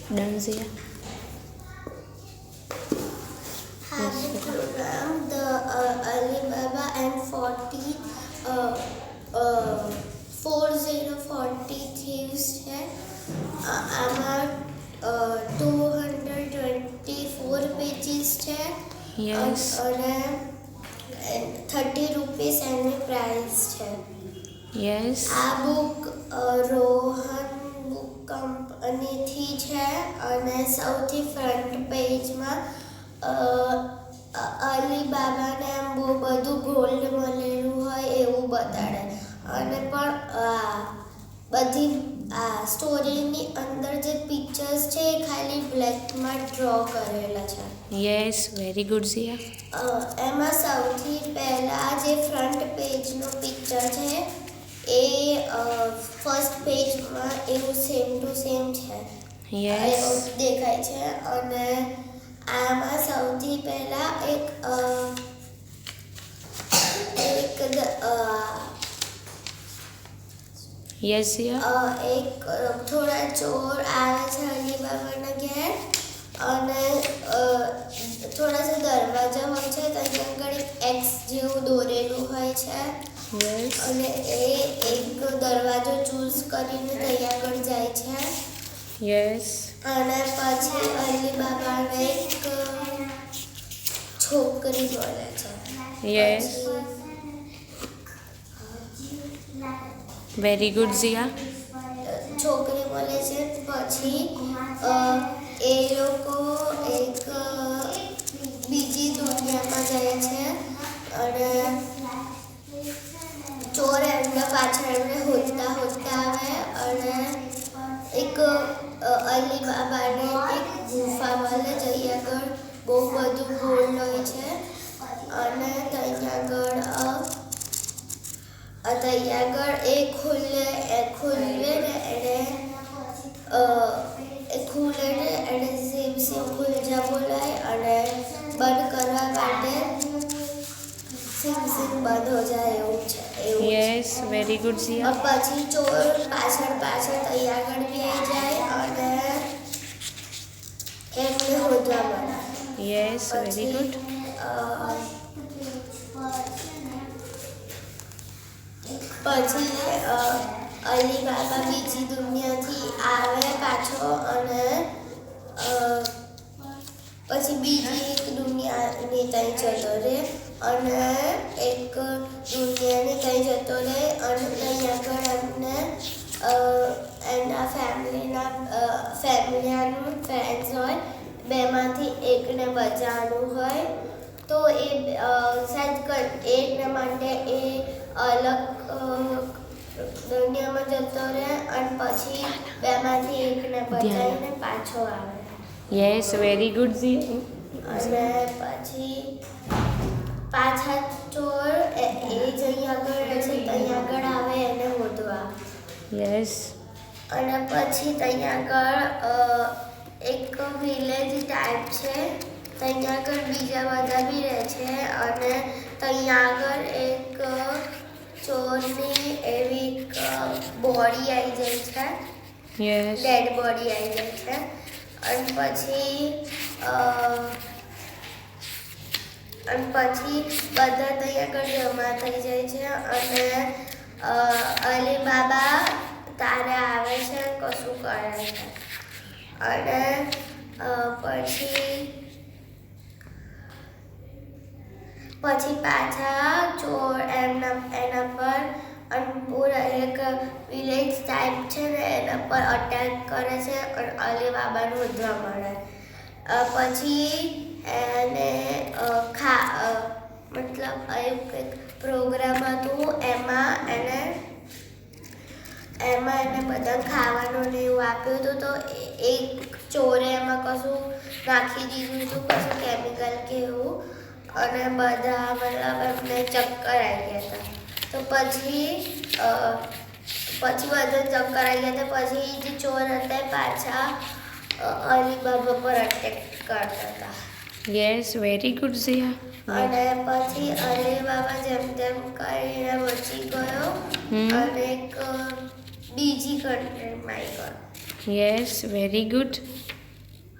Done, Zia. Have the program the Alibaba and 4040 thieves છે. આમાં 224 pages છે. Yes. અને 30 રૂપીસ એની પ્રાઇસ છે. Yes. આ બુક રોહન બુક કંપનીથી છે અને સૌથી ફ્રન્ટ પેજમાં અલીબાબાને આમ બહુ બધું ગોલ્ડ મળેલું હોય એવું બતાડે અને પણ બધી સ્ટોરીની અંદર જે પિક્ચર્સ છે એ ખાલી બ્લેકમાં ડ્રો કરેલા છે. Yes, very good, Zia. એમાં સૌથી પહેલાં જે ફ્રન્ટ પેજનો પિક્ચર છે એ ફર્સ્ટ પેજમાં એવું સેમ ટુ સેમ છે. Yes. એવું દેખાય છે અને આમાં સૌથી પહેલા એક Yes, Zia. એક થોડા ચોર આવે છે અલીબાબાના ઘેર અને થોડા सा દરવાજા હોય છે ત્યાં આગળ એક એક્સ જેવું દોરેલું હોય છે. Yes. અને એ એક દરવાજો ચૂઝ કરીને ત્યાં આગળ જાય છે. Yes. અને પછી અલીબાબાને એક છોકરી મળે છે. Yes. Very good, Zia. છોકરી મળે છે પછી એ લોકો એક બીજી દુનિયામાં જાય છે અને ચોર એમના પાછળ એમને હોદતા આવે અને એક અલીબાબાને એક ગુફા મળે જઈ આગળ બહુ બધું ગોલ્ડ હોય છે અને ત્યાં આગળ એ ખુલે ને એને સીમ ખુલ જા બોલાય અને બંધ કરવા માટે સીમ બંધ હો જાય એવું છે. Yes, very good, Zia. પછી ચોર પાછળ ત્યાં આગળ બી આવી જાય અને એમને હોદવા મળે. Yes, very good. પછી અલીબાબા બીજી દુનિયાથી આવે પાછો અને પછી બીજી એક દુનિયાની ત્યાં જતો રહે અને એક દુનિયાની ત્યાં જતો રહે અને ત્યાં આગળ એમને એના ફેમિલીનું ફ્રેન્ડ્સ હોય બેમાંથી એકને બચાવવાનું હોય તો એ શાયદ એકને માટે એ અલગ દુનિયામાં જતો રહે અને પછી બેમાંથી એકને બચાવીને પાછો આવે. Yes, very good, Zia. અને પછી પાછા ચોર એ જઈ આગળ રહે છે ત્યાં આગળ આવે એને હોદવા. Yes. અને પછી ત્યાં આગળ એક વિલેજ ટાઈપ છે ત્યાં આગળ બીજા બધા બી રહે છે અને ત્યાં આગળ એક ચોરની એવી બોડી આવી જાય છે. Yes. ડેડ બોડી આવી જાય છે અને પછી બધા ત્યાં આગળ જમા થઈ જાય છે અને અલીબાબા તારે આવે છે કશું કરે છે અને પછી પાછા ચોર એના પર પૂરા એક વિલેજ ટાઈપ છે ને એના પર અટેક કરે છે અને અલીબાબાને શોધવા મળે. પછી એને મતલબ એક પ્રોગ્રામ હતું એમાં એને બધા ખાવાનું ને એવું આપ્યું હતું તો એક ચોરે એમાં કશું નાખી દીધું હતું કશું કેમિકલ કે એવું અને બધા મતલબ એમને ચક્કર આવી ગયા હતા. તો પછી બધા ચક્કર આવી ગયા હતા પછી જે ચોર હતા પાછા અલીબાબા પર અટેક કરતા હતા. Yes, very good, Zia. અને પછી અલીબાબા જેમ તેમ કરીને બચી ગયો અને એક બીજી કન્ટ્રીમાં આવી ગયો. Yes, very good.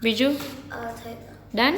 બીજું થઈ ગયું ડન